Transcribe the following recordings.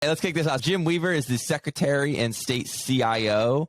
Hey, let's kick this off. Jim Weaver is the Secretary and State CIO.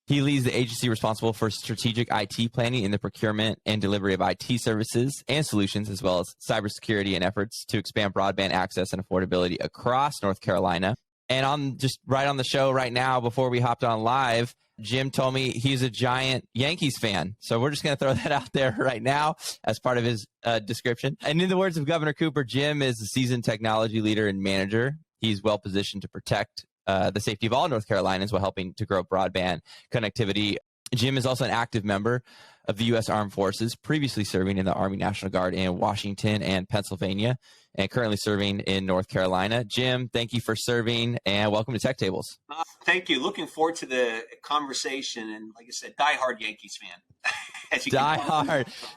He leads the agency responsible for strategic IT planning in the procurement and delivery of IT services and solutions, as well as cybersecurity and efforts to expand broadband access and affordability across North Carolina. And on just right on the show right now, before we hopped on live, Jim told me he's a giant Yankees fan. So we're just going to throw that out there right now as part of his description. And in the words of Governor Cooper, Jim is a seasoned technology leader and manager. He's well positioned to protect the safety of all North Carolinians while helping to grow broadband connectivity. Jim is also an active member of the U.S. Armed Forces, previously serving in the Army National Guard in Washington and Pennsylvania, and currently serving in North Carolina. Jim, thank you for serving, and welcome to Tech Tables. Thank you. Looking forward to the conversation, and like I said, diehard Yankees fan.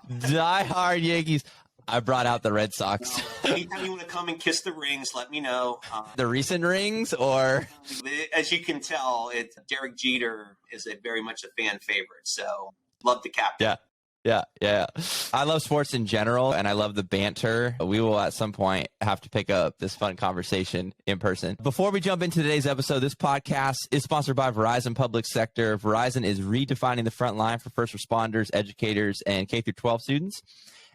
diehard Yankees. I brought out the Red Sox. Anytime you want to come and kiss the rings, let me know. The recent rings, or? As you can tell, Derek Jeter is very much a fan favorite, so love the captain. Yeah. I love sports in general, and I love the banter. We will at some point have to pick up this fun conversation in person. Before we jump into today's episode, this podcast is sponsored by Verizon Public Sector. Verizon is redefining the front line for first responders, educators, and K-12 students.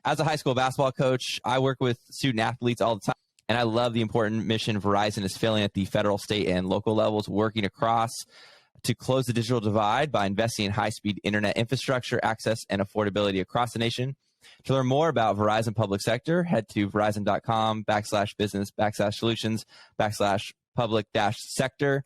As a high school basketball coach, I work with student athletes all the time, and I love the important mission Verizon is filling at the federal, state, and local levels, working across to close the digital divide by investing in high-speed internet infrastructure, access, and affordability across the nation. To learn more about Verizon Public Sector, head to verizon.com/business/solutions/public-sector.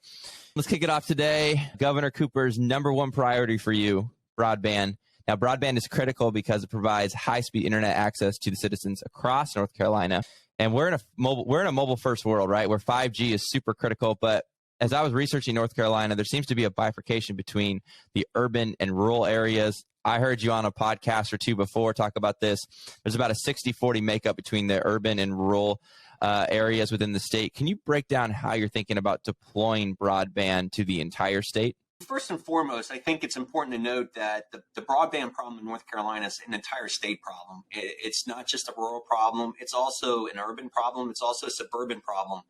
Let's kick it off today. Governor Cooper's number one priority for you, broadband. Now, broadband is critical because it provides high-speed internet access to the citizens across North Carolina. And we're in a mobile-first world, right, where 5G is super critical. But as I was researching North Carolina, there seems to be a bifurcation between the urban and rural areas. I heard you on a podcast or two before talk about this. There's about a 60-40 makeup between the urban and rural areas within the state. Can you break down how you're thinking about deploying broadband to the entire state? First and foremost, I think it's important to note that the broadband problem in North Carolina is an entire state problem. It's not just a rural problem. It's also an urban problem. It's also a suburban problem.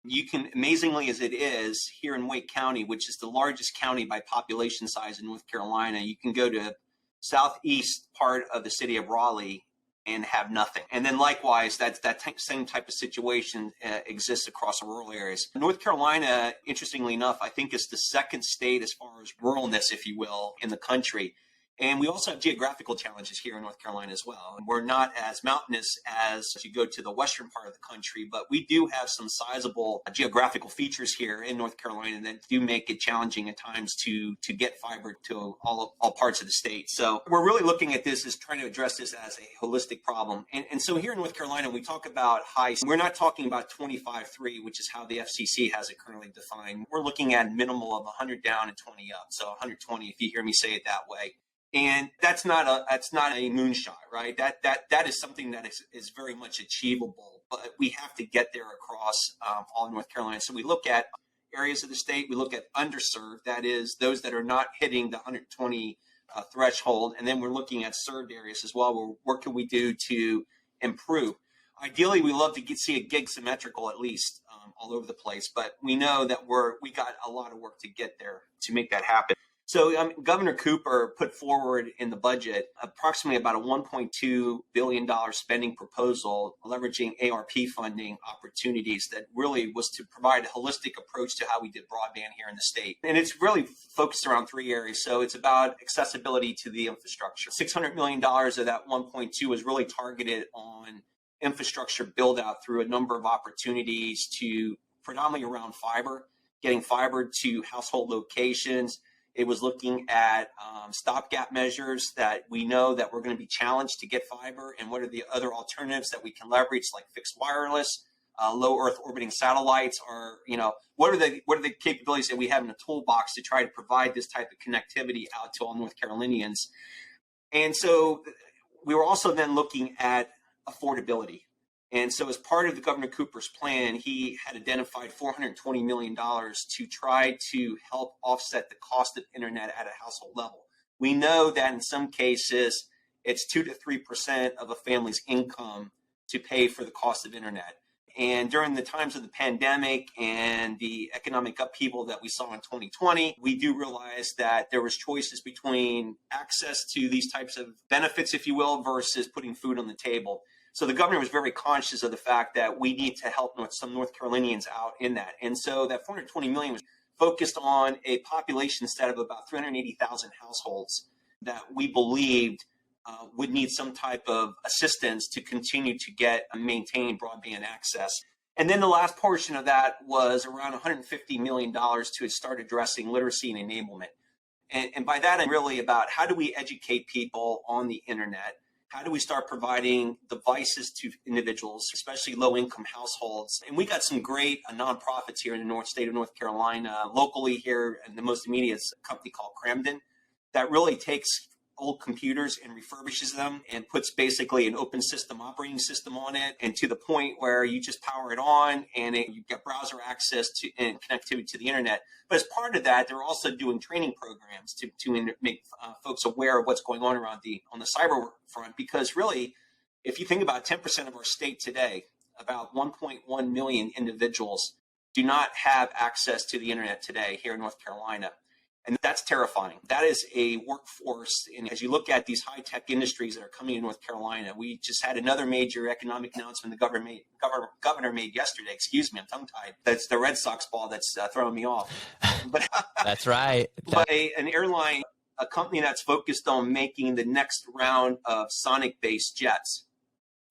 You can, amazingly as it is, here in Wake County, which is the largest county by population size in North Carolina, you can go to southeast part of the city of Raleigh and have nothing. And then likewise, that same type of situation exists across the rural areas. North Carolina, interestingly enough, I think is the second state as far as ruralness, if you will, in the country. And we also have geographical challenges here in North Carolina as well. And we're not as mountainous as you go to the western part of the country, but we do have some sizable geographical features here in North Carolina that do make it challenging at times to get fiber to all parts of the state. So we're really looking at this as trying to address this as a holistic problem. And so here in North Carolina, we talk about we're not talking about 25/3, which is how the FCC has it currently defined. We're looking at a minimal of 100 down and 20 up. So 120, if you hear me say it that way. And that's not a moonshot, right? That is something that is very much achievable, but we have to get there across all North Carolina. So we look at areas of the state, we look at underserved, that is those that are not hitting the 120 threshold, and then we're looking at served areas as well. Where what can we do to improve? Ideally, we love to see a gig symmetrical at least all over the place, but we know that we got a lot of work to get there to make that happen. So Governor Cooper put forward in the budget approximately about a $1.2 billion spending proposal leveraging ARP funding opportunities that really was to provide a holistic approach to how we did broadband here in the state. And it's really focused around three areas. So it's about accessibility to the infrastructure. $600 million of that 1.2 was really targeted on infrastructure build out through a number of opportunities to predominantly around fiber, getting fiber to household locations. It was looking at stopgap measures that we know that we're going to be challenged to get fiber, and what are the other alternatives that we can leverage, like fixed wireless, low Earth orbiting satellites, or what are the capabilities that we have in the toolbox to try to provide this type of connectivity out to all North Carolinians. And so we were also then looking at affordability. And so as part of the Governor Cooper's plan, he had identified $420 million to try to help offset the cost of internet at a household level. We know that in some cases, it's 2 to 3% of a family's income to pay for the cost of internet. And during the times of the pandemic and the economic upheaval that we saw in 2020, we do realize that there was choices between access to these types of benefits, if you will, versus putting food on the table. So the governor was very conscious of the fact that we need to help some North Carolinians out in that. And so that $420 million was focused on a population set of about 380,000 households that we believed would need some type of assistance to continue to get and maintain broadband access. And then the last portion of that was around $150 million to start addressing literacy and enablement. And by that, I'm really about how do we educate people on the internet? How do we start providing devices to individuals, especially low-income households? And we got some great nonprofits here in the state of North Carolina. Locally here, and the most immediate is a company called Camden that really takes old computers and refurbishes them and puts basically an open system operating system on it, and to the point where you just power it on and you get browser access to and connectivity to the internet. But as part of that, they're also doing training programs to make folks aware of what's going on on the cyber front, because really, if you think about 10% of our state today, about 1.1 million individuals do not have access to the internet today here in North Carolina. And that's terrifying. That is a workforce. And as you look at these high-tech industries that are coming in North Carolina, we just had another major economic announcement the governor made yesterday. Excuse me, I'm tongue-tied. That's the Red Sox ball that's throwing me off. But That's right. But an airline, a company that's focused on making the next round of sonic-based jets.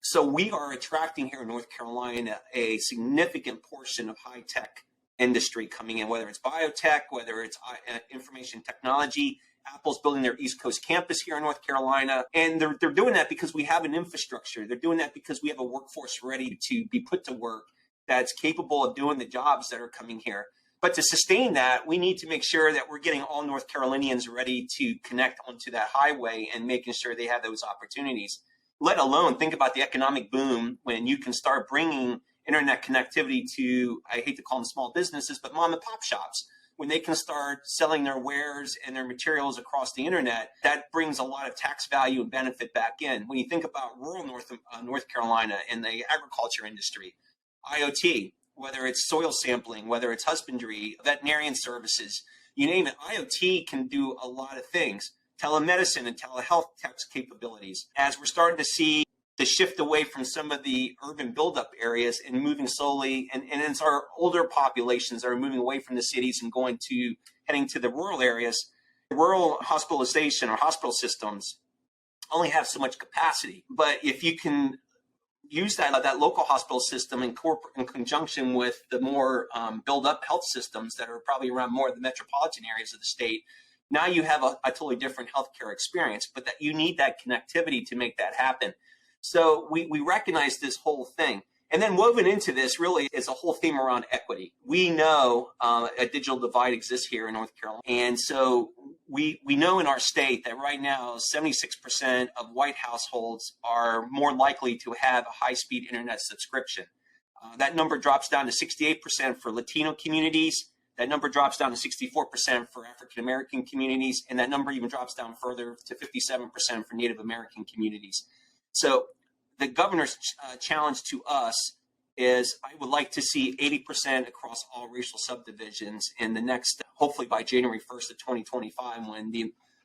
So we are attracting here in North Carolina a significant portion of high-tech industry coming in, whether it's biotech, whether it's information technology. Apple's building their East Coast campus here in North Carolina. And they're doing that because we have an infrastructure. They're doing that because we have a workforce ready to be put to work that's capable of doing the jobs that are coming here. But to sustain that, we need to make sure that we're getting all North Carolinians ready to connect onto that highway and making sure they have those opportunities. Let alone think about the economic boom when you can start bringing internet connectivity to, I hate to call them small businesses, but mom and pop shops. When they can start selling their wares and their materials across the internet, that brings a lot of tax value and benefit back in. When you think about rural North Carolina and the agriculture industry, IoT, whether it's soil sampling, whether it's husbandry, veterinarian services, you name it, IoT can do a lot of things. Telemedicine and telehealth tech capabilities. As we're starting to see the shift away from some of the urban buildup areas and moving slowly, and it's our older populations that are moving away from the cities and heading to the rural areas. Rural hospitalization or hospital systems only have so much capacity. But if you can use that local hospital system in conjunction with the more build-up health systems that are probably around more of the metropolitan areas of the state, now you have a totally different healthcare experience, but that you need that connectivity to make that happen. So we recognize this whole thing. And then woven into this really is a whole theme around equity. We know a digital divide exists here in North Carolina. And so we know in our state that right now 76% of white households are more likely to have a high-speed internet subscription. That number drops down to 68% for Latino communities. That number drops down to 64% for African-American communities. And that number even drops down further to 57% for Native American communities. So the governor's challenge to us is I would like to see 80% across all racial subdivisions in the next, hopefully by January 1st of 2025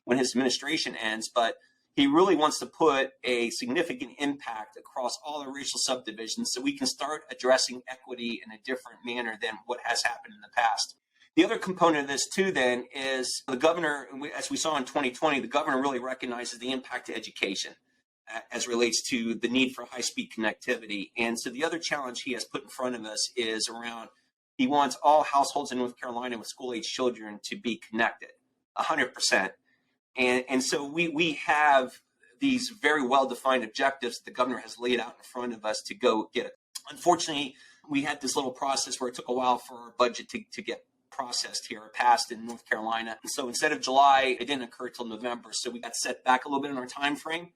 when his administration ends. But he really wants to put a significant impact across all the racial subdivisions so we can start addressing equity in a different manner than what has happened in the past. The other component of this too then is the governor, as we saw in 2020, the governor really recognizes the impact to education as relates to the need for high-speed connectivity. And so the other challenge he has put in front of us is around, he wants all households in North Carolina with school-age children to be connected, 100%. And so we have these very well-defined objectives that the governor has laid out in front of us to go get it. Unfortunately, we had this little process where it took a while for our budget to get processed here, or passed in North Carolina. And so instead of July, it didn't occur till November. So we got set back a little bit in our time frame.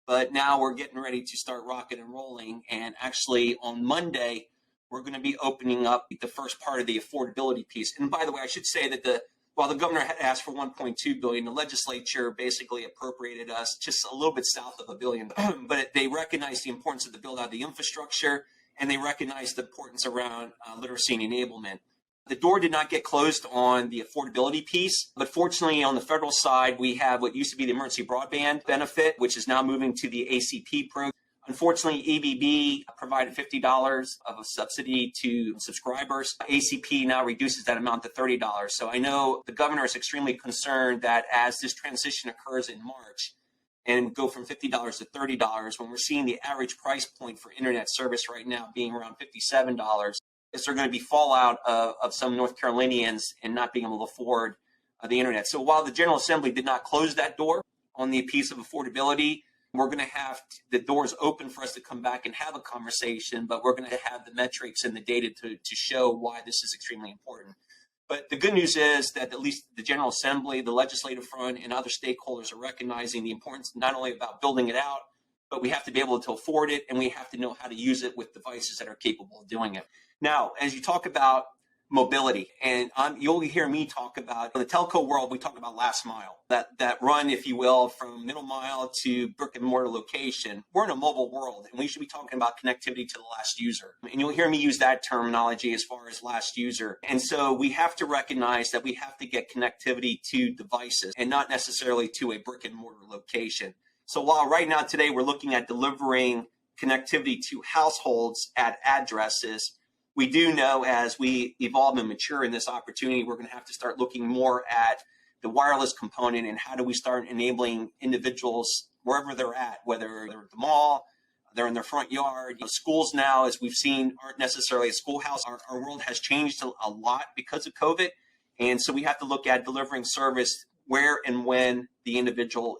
But now we're getting ready to start rocking and rolling. And actually on Monday, we're going to be opening up the first part of the affordability piece. And by the way, I should say that while the governor had asked for $1.2 billion, the legislature basically appropriated us just a little bit south of $1 billion. But they recognized the importance of the build out of the infrastructure and they recognized the importance around literacy and enablement. The door did not get closed on the affordability piece, but fortunately on the federal side, we have what used to be the emergency broadband benefit, which is now moving to the ACP program. Unfortunately, EBB provided $50 of a subsidy to subscribers. ACP now reduces that amount to $30. So I know the governor is extremely concerned that as this transition occurs in March and go from $50 to $30, when we're seeing the average price point for internet service right now being around $57, is there going to be fallout of some North Carolinians and not being able to afford the internet? So while the General Assembly did not close that door on the piece of affordability, we're going to have the doors open for us to come back and have a conversation, but we're going to have the metrics and the data to show why this is extremely important. But the good news is that at least the General Assembly, the legislative front, and other stakeholders are recognizing the importance not only about building it out, but we have to be able to afford it, and we have to know how to use it with devices that are capable of doing it. Now, as you talk about mobility, and you'll hear me talk about, in the telco world, we talk about last mile, that run, if you will, from middle mile to brick and mortar location. We're in a mobile world, and we should be talking about connectivity to the last user. And you'll hear me use that terminology as far as last user. And so we have to recognize that we have to get connectivity to devices and not necessarily to a brick and mortar location. So while right now today we're looking at delivering connectivity to households at addresses, we do know as we evolve and mature in this opportunity, we're going to have to start looking more at the wireless component and how do we start enabling individuals wherever they're at, whether they're at the mall, they're in their front yard. Schools now, as we've seen, aren't necessarily a schoolhouse. Our world has changed a lot because of COVID. And so we have to look at delivering service where and when the individual,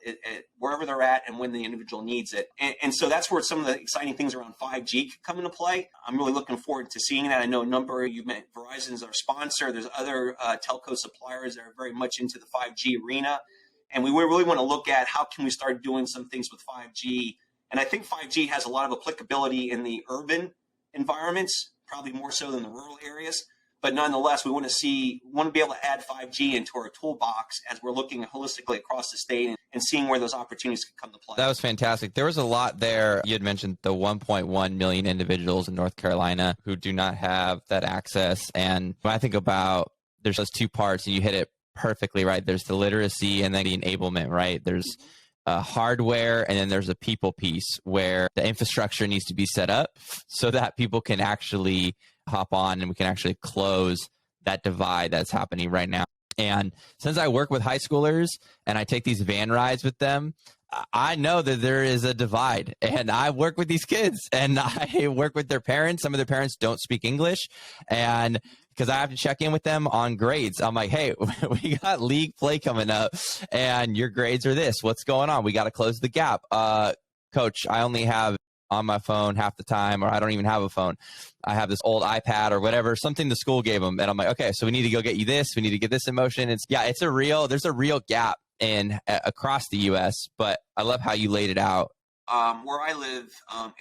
wherever they're at and when the individual needs it. And so that's where some of the exciting things around 5G come into play. I'm really looking forward to seeing that. I know a number of you met Verizon's our sponsor. There's other telco suppliers that are very much into the 5G arena. And we really want to look at how can we start doing some things with 5G. And I think 5G has a lot of applicability in the urban environments, probably more so than the rural areas. But nonetheless, we want to be able to add 5G into our toolbox as we're looking holistically across the state and seeing where those opportunities can come to play. That was fantastic. There was a lot there. You had mentioned the 1.1 million individuals in North Carolina who do not have that access. And when I think about, there's those two parts, and you hit it perfectly, right? There's the literacy and then the enablement, right? There's hardware, and then there's a people piece where the infrastructure needs to be set up so that people can actually hop on and we can actually close that divide that's happening right now. And since I work with high schoolers and I take these van rides with them, I know that there is a divide, and I work with these kids and I work with their parents. Some of their parents don't speak English, and because I have to check in with them on grades, I'm like, hey, we got league play coming up and your grades are this. What's going on? We got to close the gap. Coach, I only have on my phone half the time, or I don't even have a phone. I have this old iPad or whatever, something the school gave them. And I'm like, okay, so we need to go get you this. We need to get this in motion. There's a real gap across the U.S., but I love how you laid it out. Where I live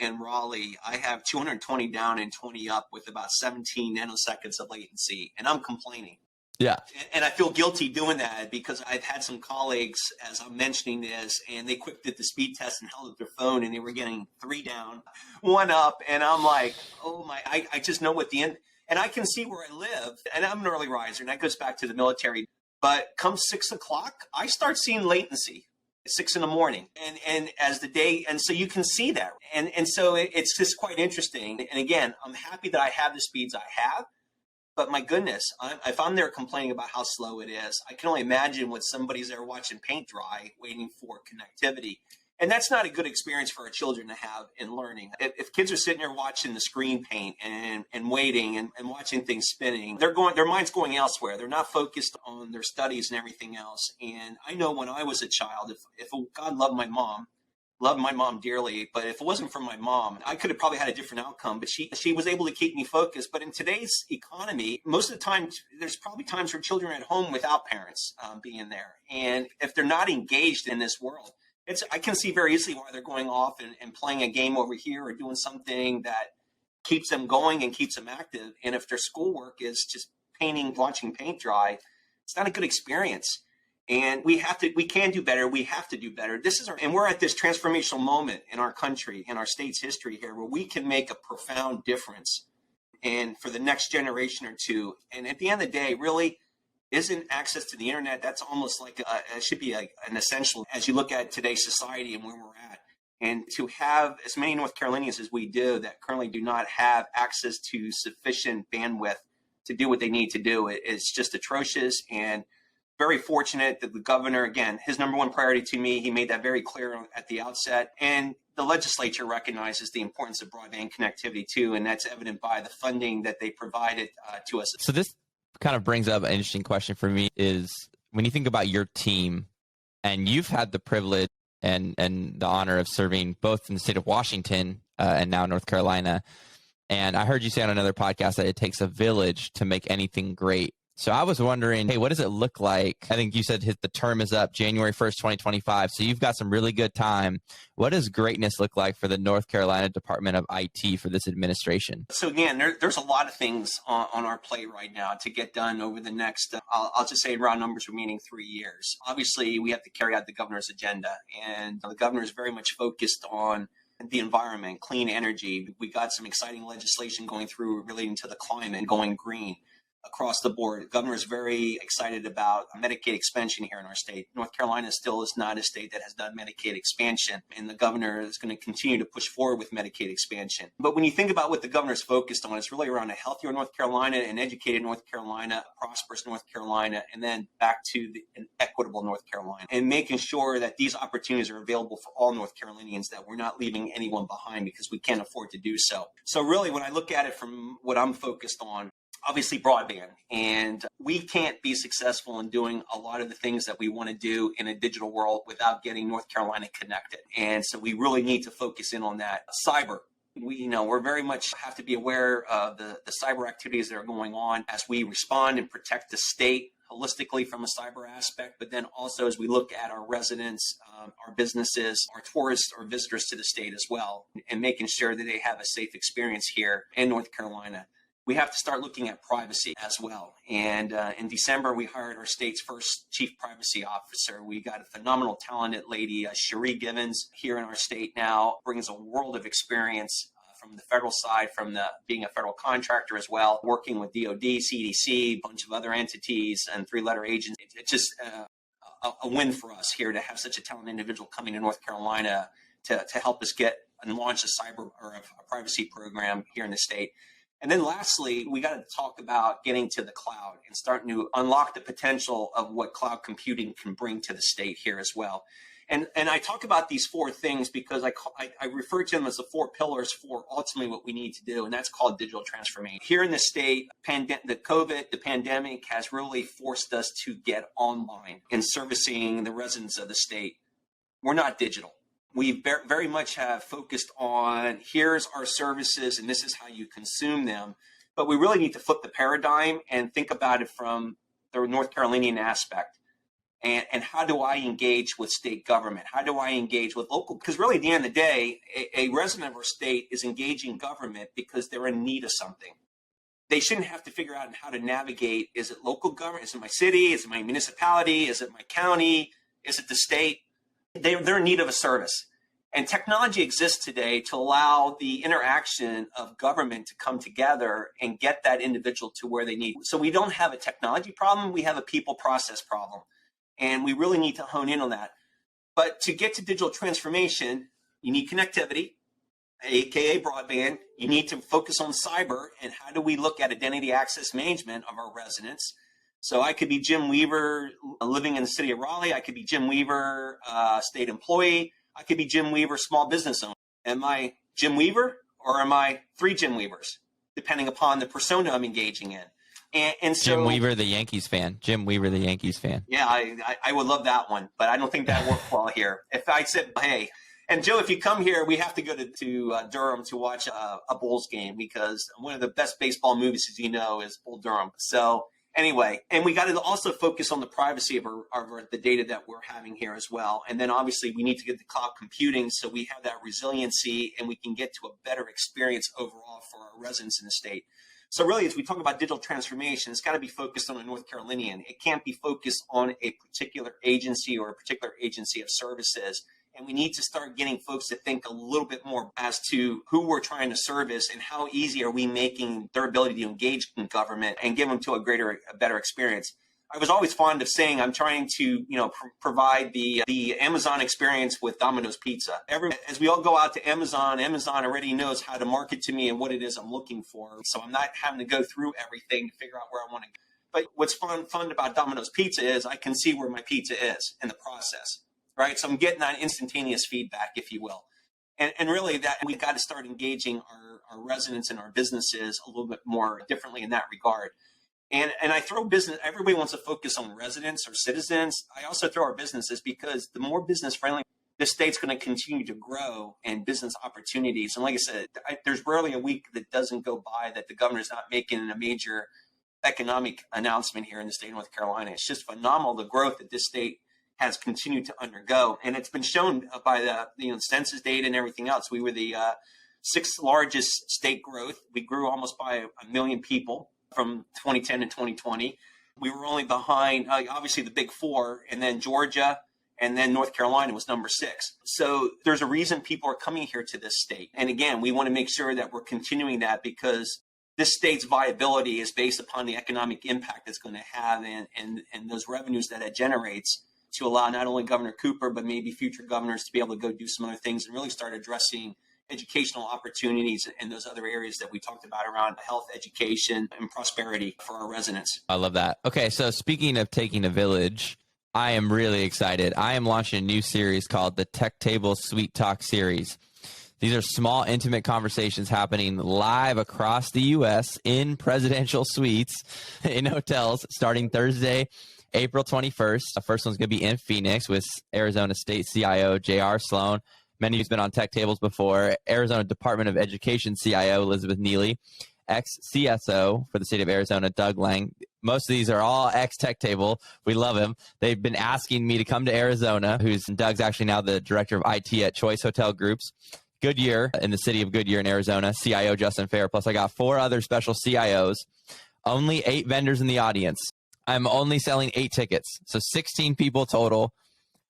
in Raleigh, I have 220 down and 20 up with about 17 nanoseconds of latency, and I'm complaining. Yeah. And I feel guilty doing that because I've had some colleagues, as I'm mentioning this, and they quick did the speed test and held up their phone, and they were getting 3 down, 1 up, and I'm like, oh my, I just know what the end, and I can see where I live, and I'm an early riser, and that goes back to the military, but come 6 o'clock, I start seeing latency. 6 in the morning, and as the day, and so you can see that, and so it's just quite interesting. And again, I'm happy that I have the speeds I have, but my goodness, if I'm there complaining about how slow it is, I can only imagine what somebody's there watching paint dry, waiting for connectivity. And that's not a good experience for our children to have in learning. If kids are sitting there watching the screen paint and waiting and watching things spinning, their mind's going elsewhere. They're not focused on their studies and everything else. And I know when I was a child, if God loved my mom dearly, but if it wasn't for my mom, I could have probably had a different outcome. But she was able to keep me focused. But in today's economy, most of the time, there's probably times where children are at home without parents being there. And if they're not engaged in this world, I can see very easily why they're going off and playing a game over here or doing something that keeps them going and keeps them active. And if their schoolwork is just watching paint dry, it's not a good experience. And we can do better. We have to do better. And we're at this transformational moment in our country, in our state's history here, where we can make a profound difference and for the next generation or two. And at the end of the day, really isn't access to the internet. That's almost like it should be an essential as you look at today's society and where we're at. And to have as many North Carolinians as we do that currently do not have access to sufficient bandwidth to do what they need to do, it's just atrocious. And very fortunate that the governor, again, his number one priority to me, he made that very clear at the outset. And the legislature recognizes the importance of broadband connectivity too. And that's evident by the funding that they provided to us. So this kind of brings up an interesting question for me is when you think about your team, and you've had the privilege and the honor of serving both in the state of Washington and now North Carolina. And I heard you say on another podcast that it takes a village to make anything great. So I was wondering, hey, what does it look like? I think you said the term is up January 1st, 2025. So you've got some really good time. What does greatness look like for the North Carolina Department of IT for this administration? So again, there's a lot of things on our plate right now to get done over the next, I'll just say round numbers, remaining 3 years. Obviously, we have to carry out the governor's agenda. And the governor is very much focused on the environment, clean energy. We got some exciting legislation going through relating to the climate and going green across the board. The governor is very excited about Medicaid expansion here in our state. North Carolina still is not a state that has done Medicaid expansion, and the governor is going to continue to push forward with Medicaid expansion. But when you think about what the governor is focused on, it's really around a healthier North Carolina, an educated North Carolina, a prosperous North Carolina, and then back to an equitable North Carolina, and making sure that these opportunities are available for all North Carolinians, that we're not leaving anyone behind because we can't afford to do so. So really, when I look at it from what I'm focused on, obviously broadband, and we can't be successful in doing a lot of the things that we want to do in a digital world without getting North Carolina connected. And so we really need to focus in on that. Cyber, we're very much have to be aware of the cyber activities that are going on as we respond and protect the state holistically from a cyber aspect, but then also as we look at our residents, our businesses, our tourists or visitors to the state as well, and making sure that they have a safe experience here in North Carolina. We have to start looking at privacy as well. And in December, we hired our state's first chief privacy officer. We got a phenomenal, talented lady, Cherie Givens, here in our state now, brings a world of experience from the federal side, from being a federal contractor as well, working with DOD, CDC, a bunch of other entities and three-letter agents. It's just a win for us here to have such a talented individual coming to North Carolina to help us get and launch a cyber or a privacy program here in the state. And then lastly, we got to talk about getting to the cloud and starting to unlock the potential of what cloud computing can bring to the state here as well. And I talk about these four things because I refer to them as the four pillars for ultimately what we need to do, and that's called digital transformation. Here in the state, the pandemic has really forced us to get online in servicing the residents of the state. We're not digital. We very much have focused on here's our services and this is how you consume them. But we really need to flip the paradigm and think about it from the North Carolinian aspect. And how do I engage with state government? How do I engage with local? Because really at the end of the day, a resident of our state is engaging government because they're in need of something. They shouldn't have to figure out how to navigate. Is it local government? Is it my city? Is it my municipality? Is it my county? Is it the state? They're in need of a service. And technology exists today to allow the interaction of government to come together and get that individual to where they need. So we don't have a technology problem, we have a people process problem. And we really need to hone in on that. But to get to digital transformation, you need connectivity, aka broadband. You need to focus on cyber and how do we look at identity access management of our residents. So I could be Jim Weaver living in the city of Raleigh. I could be Jim Weaver, state employee. I could be Jim Weaver, small business owner. Am I Jim Weaver or am I three Jim Weavers, depending upon the persona I'm engaging in? And so, Jim Weaver, the Yankees fan. Jim Weaver, the Yankees fan. Yeah, I would love that one, but I don't think that worked well here. If I said, hey, and Joe, if you come here, we have to go to Durham to watch a Bulls game because one of the best baseball movies, as you know, is Bull Durham. So anyway, and we got to also focus on the privacy of the data that we're having here as well. And then obviously we need to get the cloud computing so we have that resiliency and we can get to a better experience overall for our residents in the state. So really, as we talk about digital transformation, it's got to be focused on a North Carolinian. It can't be focused on a particular agency or a particular agency of services. And we need to start getting folks to think a little bit more as to who we're trying to service and how easy are we making their ability to engage in government and give them to a better experience. I was always fond of saying I'm trying to, provide the Amazon experience with Domino's Pizza. As we all go out to Amazon, Amazon already knows how to market to me and what it is I'm looking for. So I'm not having to go through everything to figure out where I want to go. But what's fun about Domino's Pizza is I can see where my pizza is in the process, right? So I'm getting that instantaneous feedback, if you will. And really that we've got to start engaging our residents and our businesses a little bit more differently in that regard. And I throw business, everybody wants to focus on residents or citizens. I also throw our businesses because the more business friendly, this state's going to continue to grow and business opportunities. And like I said, there's rarely a week that doesn't go by that the governor's not making a major economic announcement here in the state of North Carolina. It's just phenomenal, the growth that this state has continued to undergo. And it's been shown by the census data and everything else. We were the sixth largest state growth. We grew almost by a million people from 2010 to 2020. We were only behind, obviously, the big four, and then Georgia, and then North Carolina was number 6. So there's a reason people are coming here to this state. And again, we want to make sure that we're continuing that because this state's viability is based upon the economic impact it's going to have and those revenues that it generates to allow not only Governor Cooper, but maybe future governors to be able to go do some other things and really start addressing educational opportunities in those other areas that we talked about around health, education, and prosperity for our residents. I love that. Okay, so speaking of taking a village, I am really excited. I am launching a new series called the Tech Table Sweet Talk series. These are small, intimate conversations happening live across the U.S. in presidential suites in hotels starting Thursday, April 21st. The first one's going to be in Phoenix with Arizona State CIO J.R. Sloan. Many of you've been on tech tables before. Arizona Department of Education CIO Elizabeth Neely, ex-CSO for the state of Arizona Doug Lang. Most of these are all ex-tech table. We love him. They've been asking me to come to Arizona, Doug's actually now the director of IT at Choice Hotel Groups. Goodyear, in the city of Goodyear in Arizona, CIO Justin Fair. Plus I got 4 other special CIOs, only 8 vendors in the audience. I'm only selling 8 tickets, so 16 people total.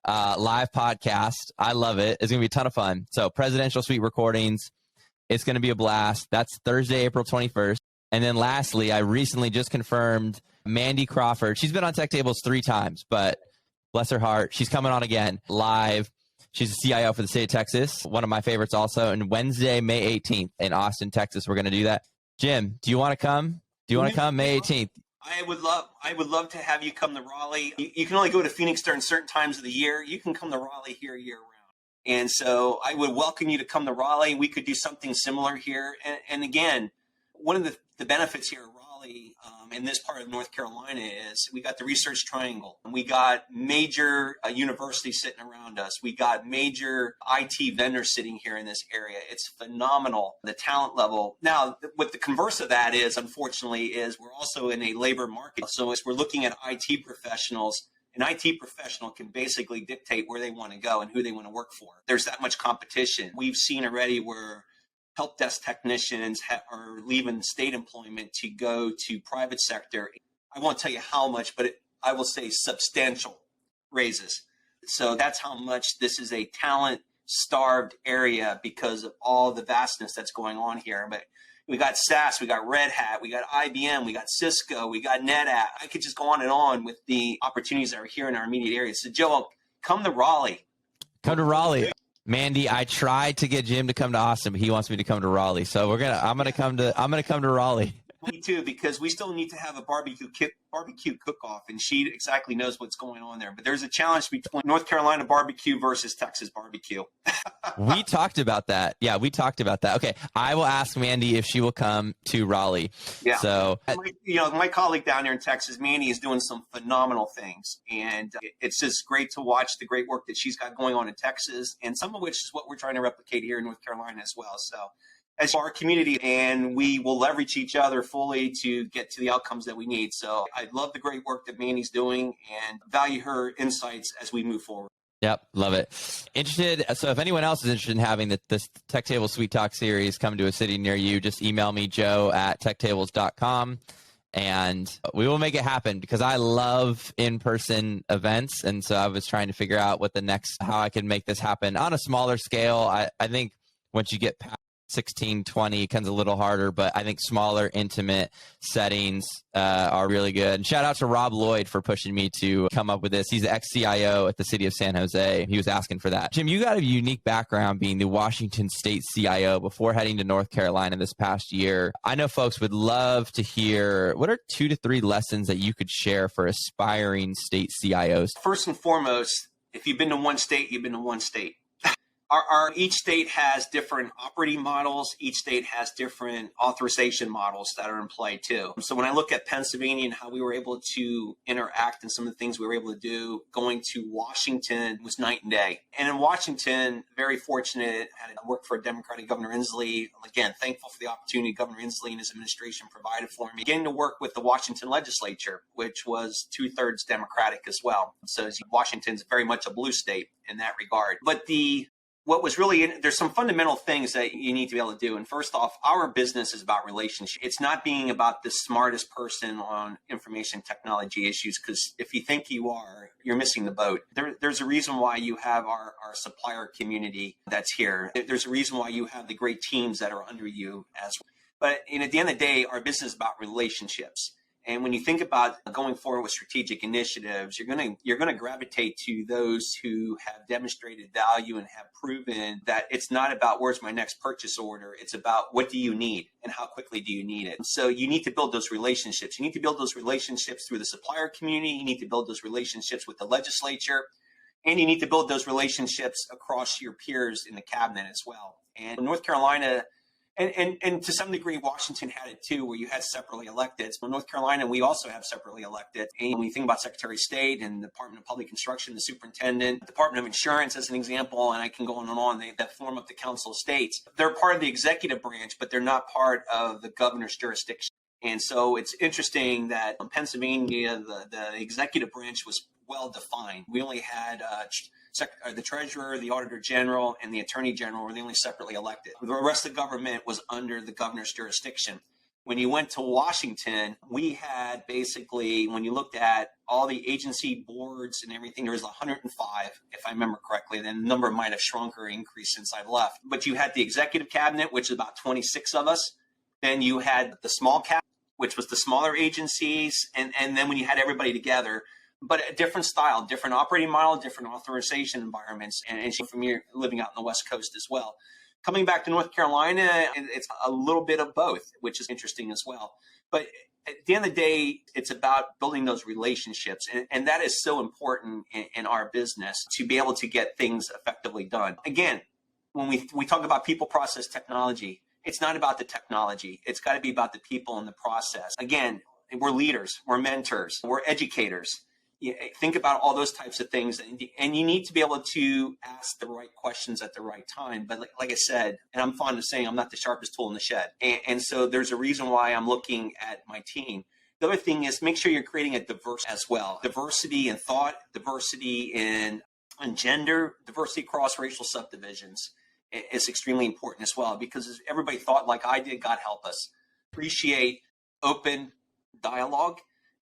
Live podcast. I love it. It's going to be a ton of fun. So presidential suite recordings. It's going to be a blast. That's Thursday, April 21st. And then lastly, I recently just confirmed Mandy Crawford. She's been on Tech Tables 3 times, but bless her heart, she's coming on again live. She's a CIO for the state of Texas. One of my favorites also. And Wednesday, May 18th in Austin, Texas, we're going to do that. Jim, do you want to come? Do you want to come May 18th? I would love to have you come to Raleigh. You can only go to Phoenix during certain times of the year. You can come to Raleigh here year round. And so I would welcome you to come to Raleigh. We could do something similar here. And again, one of the benefits here at Raleigh in this part of North Carolina is we got the Research Triangle. And we got major universities sitting around us. We got major IT vendors sitting here in this area. It's phenomenal, the talent level. Now, what the converse of that is, unfortunately, is we're also in a labor market. So as we're looking at IT professionals, an IT professional can basically dictate where they want to go and who they want to work for. There's that much competition. We've seen already where help desk technicians are leaving state employment to go to private sector. I won't tell you how much, but I will say substantial raises. So that's how much this is a talent-starved area because of all the vastness that's going on here. But we got SAS, we got Red Hat, we got IBM, we got Cisco, we got NetApp. I could just go on and on with the opportunities that are here in our immediate area. So Joe, come to Raleigh. Come to Raleigh. Mandy, I tried to get Jim to come to Austin, but he wants me to come to Raleigh. So I'm gonna come to Raleigh. Me too, because we still need to have a barbecue cook-off, and she exactly knows what's going on there. But there's a challenge between North Carolina barbecue versus Texas barbecue. We talked about that. Yeah, we talked about that. Okay, I will ask Mandy if she will come to Raleigh. Yeah. So, my colleague down there in Texas, Mandy, is doing some phenomenal things, and it's just great to watch the great work that she's got going on in Texas, and some of which is what we're trying to replicate here in North Carolina as well. So, as our community, and we will leverage each other fully to get to the outcomes that we need. So I love the great work that Mandy's doing and value her insights as we move forward. Yep, love it. Interested. So if anyone else is interested in having this Tech Table Sweet Talk series come to a city near you, just email me, joe@techtables.com, and we will make it happen because I love in-person events. And so I was trying to figure out how I can make this happen on a smaller scale. I think once you get past 16, 20 becomes a little harder, but I think smaller, intimate settings are really good. And shout out to Rob Lloyd for pushing me to come up with this. He's the ex-CIO at the city of San Jose. He was asking for that. Jim, you got a unique background being the Washington State CIO before heading to North Carolina this past year. I know folks would love to hear, what are 2 to 3 lessons that you could share for aspiring state CIOs? First and foremost, if you've been to one state, you've been to one state. Each state has different operating models. Each state has different authorization models that are in play too. So when I look at Pennsylvania and how we were able to interact and some of the things we were able to do, going to Washington was night and day. And in Washington, very fortunate, had worked for a Democratic Governor Inslee. Again, thankful for the opportunity Governor Inslee and his administration provided for me. Getting to work with the Washington legislature, which was 2/3 Democratic as well. So Washington's very much a blue state in that regard. But what was really, there's some fundamental things that you need to be able to do. And first off, our business is about relationships. It's not being about the smartest person on information technology issues, because if you think you are, you're missing the boat. There's a reason why you have our supplier community that's here. There's a reason why you have the great teams that are under you as well. But at the end of the day, our business is about relationships. And when you think about going forward with strategic initiatives, you're going to gravitate to those who have demonstrated value and have proven that it's not about where's my next purchase order. It's about what do you need and how quickly do you need it. So you need to build those relationships. You need to build those relationships through the supplier community. You need to build those relationships with the legislature. And you need to build those relationships across your peers in the cabinet as well. And North Carolina, and to some degree, Washington had it too, where you had separately elected. So in North Carolina, we also have separately elected. And when you think about Secretary of State and the Department of Public Construction, the Superintendent, Department of Insurance as an example, and I can go on and on, that form up the Council of States. They're part of the executive branch, but they're not part of the governor's jurisdiction. And so it's interesting that in Pennsylvania, the executive branch was well defined. We only had the treasurer, the auditor general, and the attorney general were the only separately elected. The rest of the government was under the governor's jurisdiction. When you went to Washington, we had basically, when you looked at all the agency boards and everything, there was 105, if I remember correctly. Then the number might have shrunk or increased since I've left. But you had the executive cabinet, which is about 26 of us. Then you had the small cabinet, which was the smaller agencies. And then when you had everybody together, but a different style, different operating model, different authorization environments, and from here living out on the West Coast as well. Coming back to North Carolina, it's a little bit of both, which is interesting as well. But at the end of the day, it's about building those relationships, and that is so important in our business to be able to get things effectively done. Again, when we talk about people, process, technology, it's not about the technology. It's got to be about the people and the process. Again, we're leaders, we're mentors, we're educators. You think about all those types of things, and you need to be able to ask the right questions at the right time. But like I said, and I'm fond of saying I'm not the sharpest tool in the shed. And so there's a reason why I'm looking at my team. The other thing is make sure you're creating a diverse as well. Diversity in thought, diversity in gender, diversity across racial subdivisions is extremely important as well, because everybody thought like I did, God help us. Appreciate open dialogue.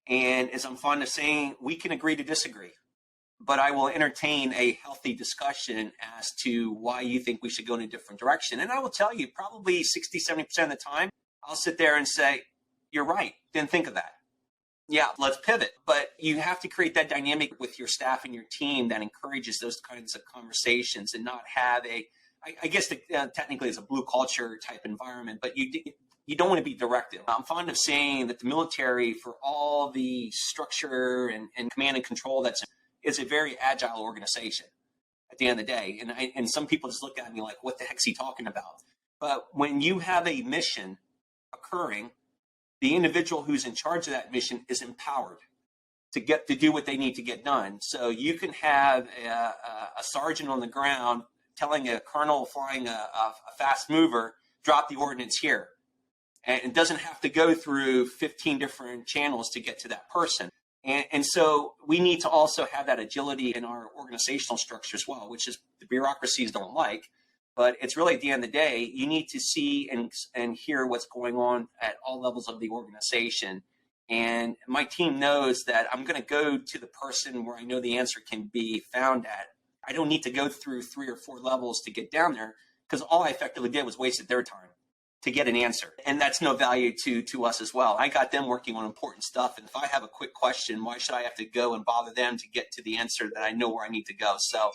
And as I'm fond of saying, we can agree to disagree, but I will entertain a healthy discussion as to why you think we should go in a different direction. And I will tell you, probably 60, 70% of the time, I'll sit there and say, you're right, didn't think of that. Yeah, let's pivot. But you have to create that dynamic with your staff and your team that encourages those kinds of conversations and not have I guess technically it's a blue culture type environment, but you don't want to be directive. I'm fond of saying that the military, for all the structure and command and control is a very agile organization at the end of the day. And some people just look at me like, what the heck's he talking about? But when you have a mission occurring, the individual who's in charge of that mission is empowered to do what they need to get done. So you can have a sergeant on the ground telling a colonel flying a fast mover, drop the ordnance here. And it doesn't have to go through 15 different channels to get to that person. And so we need to also have that agility in our organizational structure as well, which is the bureaucracies don't like. But it's really at the end of the day, you need to see and hear what's going on at all levels of the organization. And my team knows that I'm going to go to the person where I know the answer can be found at. I don't need to go through 3 or 4 levels to get down there, because all I effectively did was wasted their time to get an answer. And that's no value to us as well. I got them working on important stuff. And if I have a quick question, why should I have to go and bother them to get to the answer that I know where I need to go? So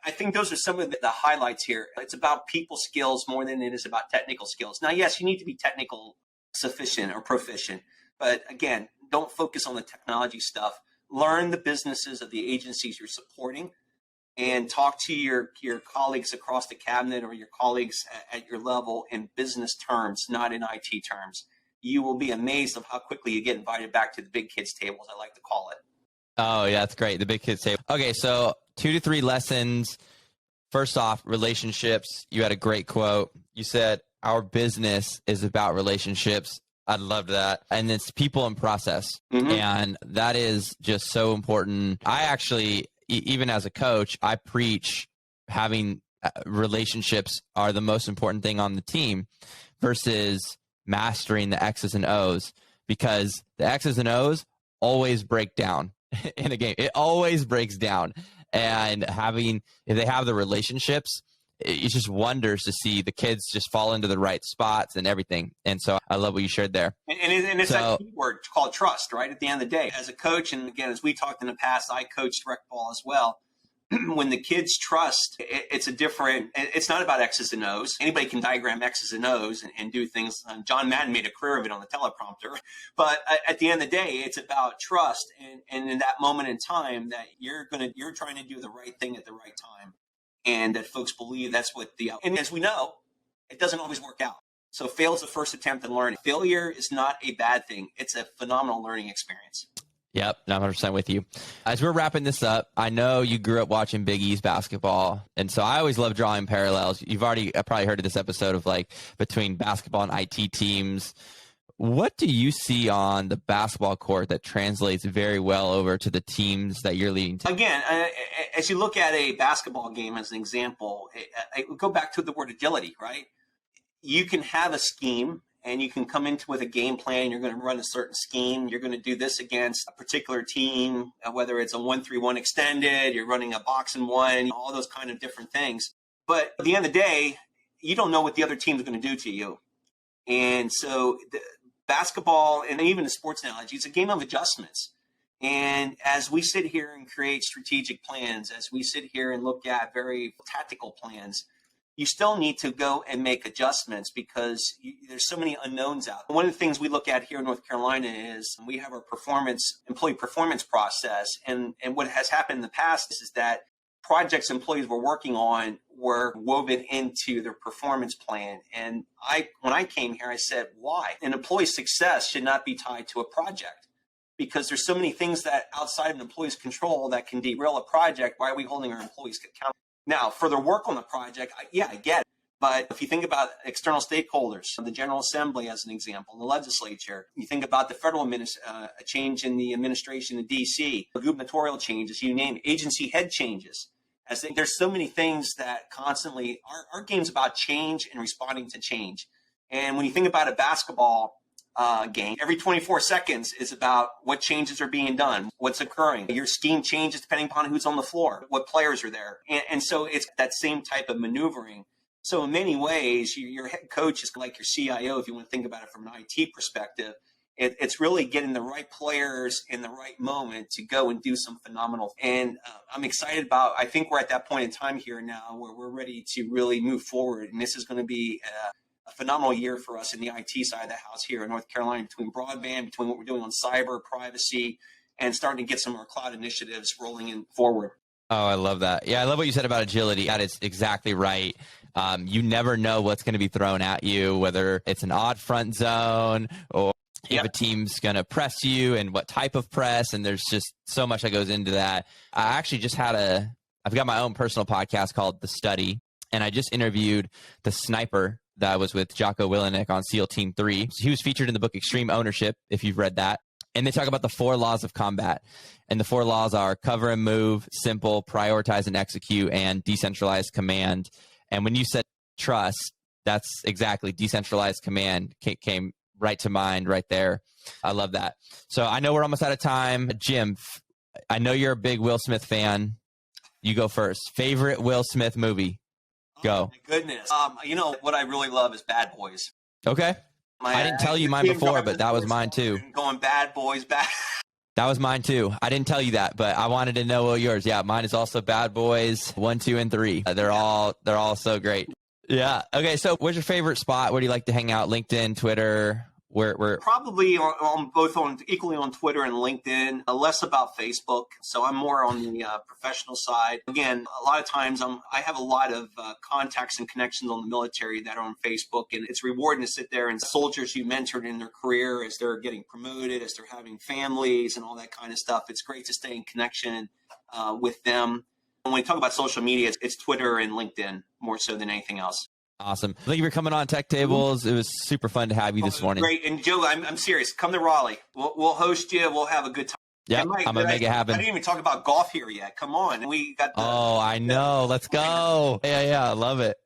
I think those are some of the highlights here. It's about people skills more than it is about technical skills. Now, yes, you need to be technical sufficient or proficient. But again, don't focus on the technology stuff. Learn the businesses of the agencies you're supporting, and talk to your colleagues across the cabinet or your colleagues at your level in business terms, not in IT terms. You will be amazed of how quickly you get invited back to the big kids table, as I like to call it. Oh, yeah, that's great. The big kids table. Okay, so 2 to 3 lessons. First off, relationships. You had a great quote. You said, our business is about relationships. I love that. And it's people and process. Mm-hmm. And that is just so important. I actually, even as a coach, I preach having relationships are the most important thing on the team versus mastering the X's and O's, because the X's and O's always break down in a game. It always breaks down. And if they have the relationships, it's just wonders to see the kids just fall into the right spots and everything. And so I love what you shared there. And it's that key word called trust, right? At the end of the day, as a coach, and again, as we talked in the past, I coached rec ball as well. When the kids trust, it's not about X's and O's. Anybody can diagram X's and O's and do things. John Madden made a career of it on the teleprompter. But at the end of the day, it's about trust. And in that moment in time that you're trying to do the right thing at the right time. And that folks believe that's what and as we know, it doesn't always work out. So fail is the first attempt at learning. Failure is not a bad thing. It's a phenomenal learning experience. Yep, I'm 100% with you. As we're wrapping this up, I know you grew up watching Big East basketball, and so I always love drawing parallels. You've probably heard of this episode of between basketball and IT teams. What do you see on the basketball court that translates very well over to the teams that you're leading to? Again, as you look at a basketball game as an example, I would go back to the word agility, right? You can have a scheme, and you can come into with a game plan. You're going to run a certain scheme. You're going to do this against a particular team, whether it's a 1-3-1 extended, you're running a box and one, all those kind of different things. But at the end of the day, you don't know what the other team's going to do to you. And so the basketball, and even the sports analogy, it's a game of adjustments. And as we sit here and create strategic plans, as we sit here and look at very tactical plans, you still need to go and make adjustments because there's so many unknowns out there. One of the things we look at here in North Carolina is we have our employee performance process. And what has happened in the past is that projects employees were working on were woven into their performance plan. And when I came here, I said, why? An employee's success should not be tied to a project, because there's so many things that outside of an employee's control that can derail a project. Why are we holding our employees accountable? Now, for their work on the project, I get it. But if you think about external stakeholders, the General Assembly as an example, the legislature, you think about the federal change in the administration in D.C., gubernatorial changes, you name it, agency head changes. There's so many things that constantly, our game's about change and responding to change. And when you think about a basketball game, every 24 seconds is about what changes are being done, what's occurring. Your scheme changes depending upon who's on the floor, what players are there. And so it's that same type of maneuvering. So in many ways, your head coach is like your CIO, if you want to think about it from an IT perspective. It's really getting the right players in the right moment to go and do some phenomenal. And I'm excited I think we're at that point in time here now where we're ready to really move forward. And this is going to be a phenomenal year for us in the IT side of the house here in North Carolina, between broadband, between what we're doing on cyber, privacy, and starting to get some of our cloud initiatives rolling in forward. Oh, I love that. Yeah, I love what you said about agility. That is exactly right. You never know what's going to be thrown at you, whether it's an odd front zone or if a team's going to press you and what type of press. And there's just so much that goes into that. I actually just I've got my own personal podcast called The Study, and I just interviewed the sniper that was with Jocko Willenick on SEAL Team 3. He was featured in the book Extreme Ownership, if you've read that. And they talk about the 4 laws of combat. And the 4 laws are cover and move, simple, prioritize and execute, and decentralized command. And when you said trust, that's exactly decentralized command came right to mind right there. I love that. So I know we're almost out of time. Jim, I know you're a big Will Smith fan. You go first. Favorite Will Smith movie? Go. Oh, my goodness. You know, what I really love is Bad Boys. Okay. I didn't tell you mine before, but that was mine too. Going Bad Boys, bad. That was mine too. I didn't tell you that, but I wanted to know what yours. Yeah, mine is also Bad Boys 1, 2, and 3. They're all so great. Yeah. Okay. So, where's your favorite spot? Where do you like to hang out? LinkedIn, Twitter? Where? Probably equally on Twitter and LinkedIn. Less about Facebook, so I'm more on the professional side. Again, a lot of times I have a lot of contacts and connections on the military that are on Facebook, and it's rewarding to sit there and soldiers you mentored in their career as they're getting promoted, as they're having families and all that kind of stuff. It's great to stay in connection with them. When we talk about social media, it's Twitter and LinkedIn more so than anything else. Awesome. Thank you for coming on Tech Tables. It was super fun to have you this morning. Great. And Joe, I'm serious. Come to Raleigh. We'll host you. We'll have a good time. Yeah, I'm going to make it happen. I didn't even talk about golf here yet. Come on. We got I know. Let's go. Yeah. I love it.